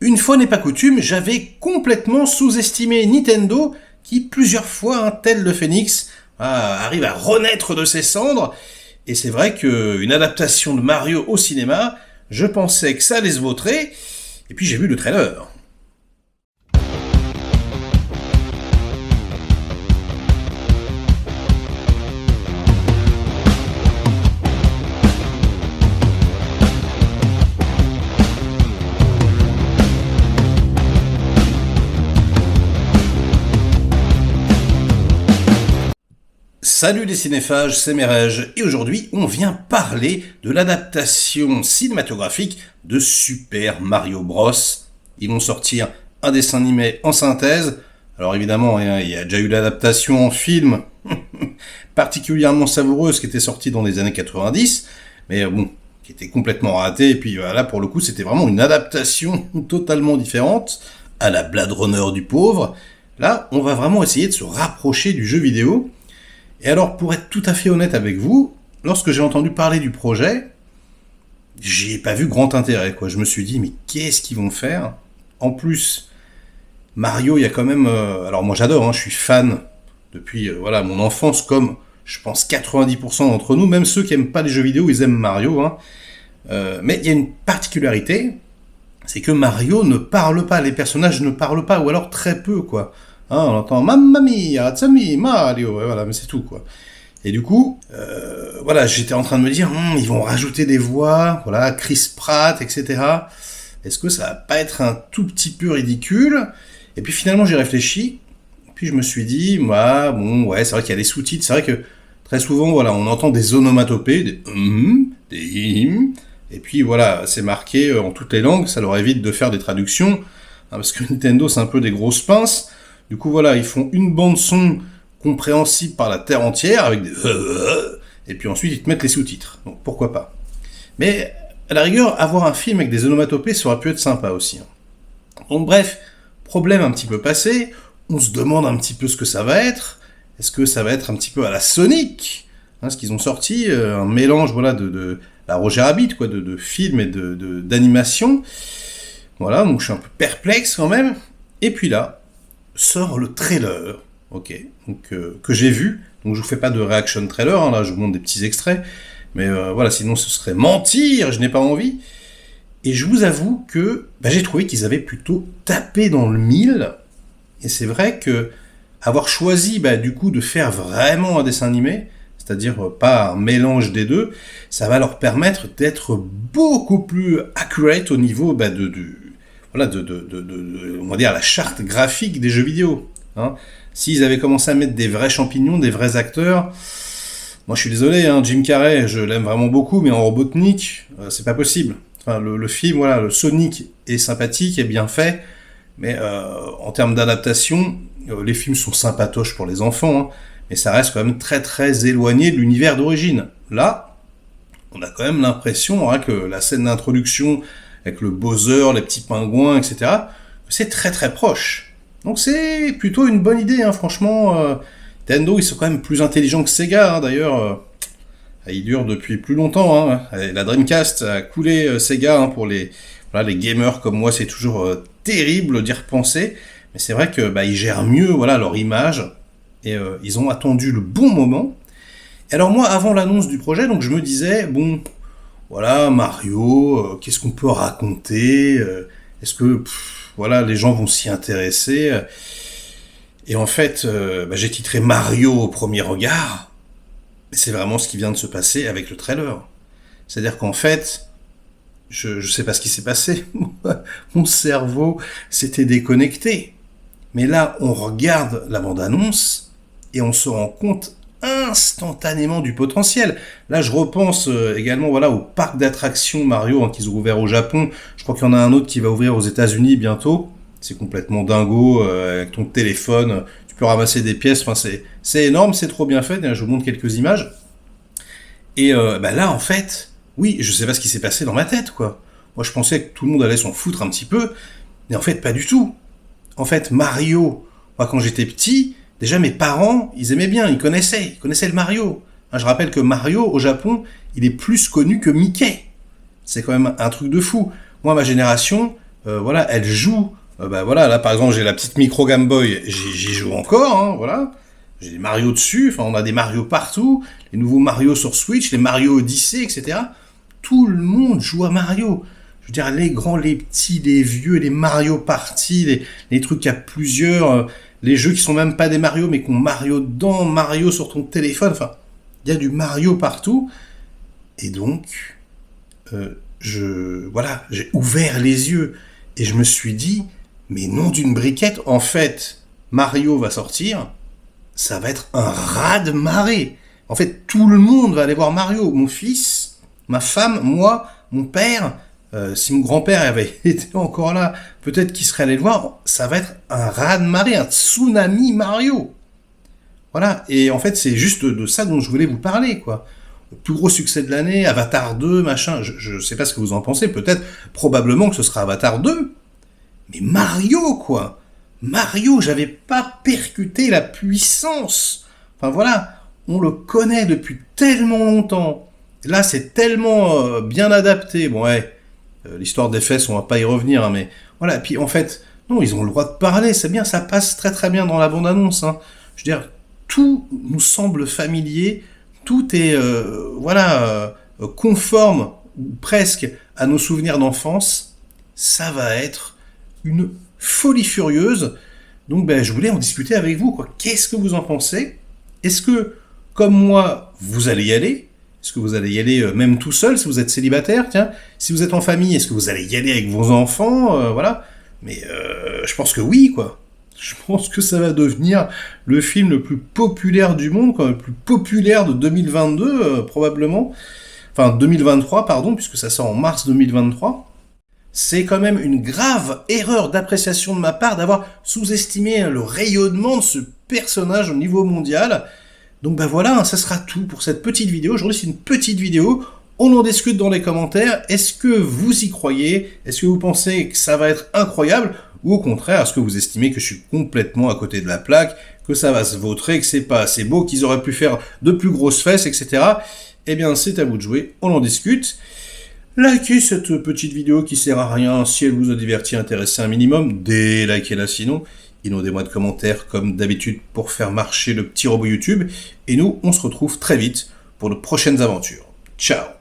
Une fois n'est pas coutume, j'avais complètement sous-estimé Nintendo qui, plusieurs fois, tel le phénix, arrive à renaître de ses cendres. Et c'est vrai qu'une adaptation de Mario au cinéma, je pensais que ça allait se vautrer, et puis j'ai vu le trailer. Salut les cinéphages, c'est Merege, et aujourd'hui on vient parler de l'adaptation cinématographique de Super Mario Bros. Ils vont sortir un dessin animé en synthèse. Alors évidemment, il y a déjà eu l'adaptation en film, particulièrement savoureuse, qui était sortie dans les années 90, mais bon, qui était complètement ratée, et puis là pour le coup c'était vraiment une adaptation totalement différente, à la Blade Runner du pauvre. Là, on va vraiment essayer de se rapprocher du jeu vidéo. Et alors, pour être tout à fait honnête avec vous, lorsque j'ai entendu parler du projet, j'y ai pas vu grand intérêt, quoi. Je me suis dit, mais qu'est-ce qu'ils vont faire ? En plus, Mario, il y a quand même... alors moi j'adore, je suis fan depuis mon enfance, comme je pense 90% d'entre nous, même ceux qui aiment pas les jeux vidéo, ils aiment Mario. Mais il y a une particularité, c'est que Mario ne parle pas, les personnages ne parlent pas, ou alors très peu, quoi. on entend Mamma mia, Tsami, Mario, et voilà, mais c'est tout, quoi. Et du coup, j'étais en train de me dire, ils vont rajouter des voix, voilà, Chris Pratt, etc. Est-ce que ça va pas être un tout petit peu ridicule ? Et puis finalement, j'ai réfléchi, puis je me suis dit, c'est vrai qu'il y a des sous-titres, c'est vrai que très souvent, on entend des onomatopées, des et puis voilà, c'est marqué en toutes les langues, ça leur évite de faire des traductions, parce que Nintendo, c'est un peu des grosses pinces. Du coup, ils font une bande-son compréhensible par la terre entière, avec des... et puis ensuite, ils te mettent les sous-titres. Donc, pourquoi pas. Mais, à la rigueur, avoir un film avec des onomatopées, ça aurait pu être sympa aussi. Donc, bref, problème un petit peu passé, on se demande un petit peu ce que ça va être. Est-ce que ça va être un petit peu à la Sonic ? Ce qu'ils ont sorti, un mélange, de la Roger Rabbit, quoi, de films et d'animation. Voilà, donc je suis un peu perplexe quand même. Et puis là, sort le trailer, que j'ai vu. Donc je vous fais pas de reaction trailer, là je vous montre des petits extraits. Mais sinon ce serait mentir, je n'ai pas envie. Et je vous avoue que j'ai trouvé qu'ils avaient plutôt tapé dans le mille. Et c'est vrai que avoir choisi du coup de faire vraiment un dessin animé, c'est-à-dire pas un mélange des deux, ça va leur permettre d'être beaucoup plus accurate au niveau on va dire la charte graphique des jeux vidéo. S'ils avaient commencé à mettre des vrais champignons, des vrais acteurs, moi je suis désolé, Jim Carrey, je l'aime vraiment beaucoup, mais en Robotnik, c'est pas possible. Enfin, le film, le Sonic est sympathique, est bien fait, mais en termes d'adaptation, les films sont sympatoches pour les enfants, mais ça reste quand même très très éloigné de l'univers d'origine. Là, on a quand même l'impression que la scène d'introduction avec le Bowser, les petits pingouins, etc., c'est très très proche. Donc c'est plutôt une bonne idée, franchement. Nintendo, ils sont quand même plus intelligents que Sega, d'ailleurs. Ils durent depuis plus longtemps. La Dreamcast a coulé Sega pour les gamers comme moi, c'est toujours terrible d'y repenser. Mais c'est vrai que ils gèrent mieux leur image. Et ils ont attendu le bon moment. Et alors moi, avant l'annonce du projet, donc je me disais, Mario, qu'est-ce qu'on peut raconter ? Est-ce que les gens vont s'y intéresser ? Et en fait, j'ai titré Mario au premier regard. Mais c'est vraiment ce qui vient de se passer avec le trailer. C'est-à-dire qu'en fait, je sais pas ce qui s'est passé. Mon cerveau s'était déconnecté. Mais là, on regarde la bande-annonce et on se rend compte instantanément du potentiel. Là, je repense également au parc d'attractions Mario qu'ils ont ouvert au Japon. Je crois qu'il y en a un autre qui va ouvrir aux États-Unis bientôt. C'est complètement dingo, avec ton téléphone, tu peux ramasser des pièces. Enfin, c'est énorme, c'est trop bien fait. Je vous montre quelques images. Et là, en fait, oui, je sais pas ce qui s'est passé dans ma tête, quoi. Moi, je pensais que tout le monde allait s'en foutre un petit peu, mais en fait, pas du tout. En fait, Mario, moi, quand j'étais petit, déjà, mes parents, ils aimaient bien, ils connaissaient le Mario. Je rappelle que Mario, au Japon, il est plus connu que Mickey. C'est quand même un truc de fou. Moi, ma génération, voilà, elle joue. Bah voilà, là par exemple j'ai la petite micro Game Boy, j'y joue encore, hein, voilà. J'ai des Mario dessus, enfin on a des Mario partout, les nouveaux Mario sur Switch, les Mario Odyssey, etc. Tout le monde joue à Mario. Je veux dire, les grands, les petits, les vieux, les Mario Party, les trucs à plusieurs, les jeux qui sont même pas des Mario, mais qui ont Mario dedans, Mario sur ton téléphone, enfin, il y a du Mario partout. Et donc, voilà, j'ai ouvert les yeux et je me suis dit, mais non d'une briquette, en fait, Mario va sortir, ça va être un raz-de-marée. En fait, tout le monde va aller voir Mario. Mon fils, ma femme, moi, mon père, si mon grand-père avait été encore là, peut-être qu'il serait allé le voir. Ça va être un raz-de-marée, un tsunami Mario. Voilà, et en fait, c'est juste de ça dont je voulais vous parler, quoi. Le plus gros succès de l'année, Avatar 2, machin, je sais pas ce que vous en pensez, peut-être, probablement que ce sera Avatar 2, mais Mario, quoi. Mario, j'avais pas percuté la puissance. Enfin voilà, on le connaît depuis tellement longtemps. Là, c'est tellement bien adapté. Bon, ouais, l'histoire des fesses, on va pas y revenir, hein, mais voilà. Et puis en fait, non, ils ont le droit de parler, c'est bien, ça passe très très bien dans la bande-annonce. Hein. Je veux dire, tout nous semble familier, tout est conforme ou presque à nos souvenirs d'enfance. Ça va être une folie furieuse. Donc je voulais en discuter avec vous, quoi. Qu'est-ce que vous en pensez? Est-ce que, comme moi, vous allez y aller? Est-ce que vous allez y aller même tout seul si vous êtes célibataire? Tiens, si vous êtes en famille, est-ce que vous allez y aller avec vos enfants? Voilà. Mais je pense que oui, quoi. Je pense que ça va devenir le film le plus populaire du monde, quoi, le plus populaire de 2022, probablement. Enfin, 2023, pardon, puisque ça sort en mars 2023. C'est quand même une grave erreur d'appréciation de ma part d'avoir sous-estimé le rayonnement de ce personnage au niveau mondial. Donc voilà, ça sera tout pour cette petite vidéo. Aujourd'hui, c'est une petite vidéo. On en discute dans les commentaires. Est-ce que vous y croyez? Est-ce que vous pensez que ça va être incroyable? Ou au contraire, est-ce que vous estimez que je suis complètement à côté de la plaque, que ça va se vautrer, que c'est pas assez beau, qu'ils auraient pu faire de plus grosses fesses, etc. Eh bien, c'est à vous de jouer. On en discute. Likez cette petite vidéo qui sert à rien. Si elle vous a diverti, intéressé un minimum, délikez-la sinon. Inondez-moi de commentaires comme d'habitude pour faire marcher le petit robot YouTube. Et nous, on se retrouve très vite pour de prochaines aventures. Ciao!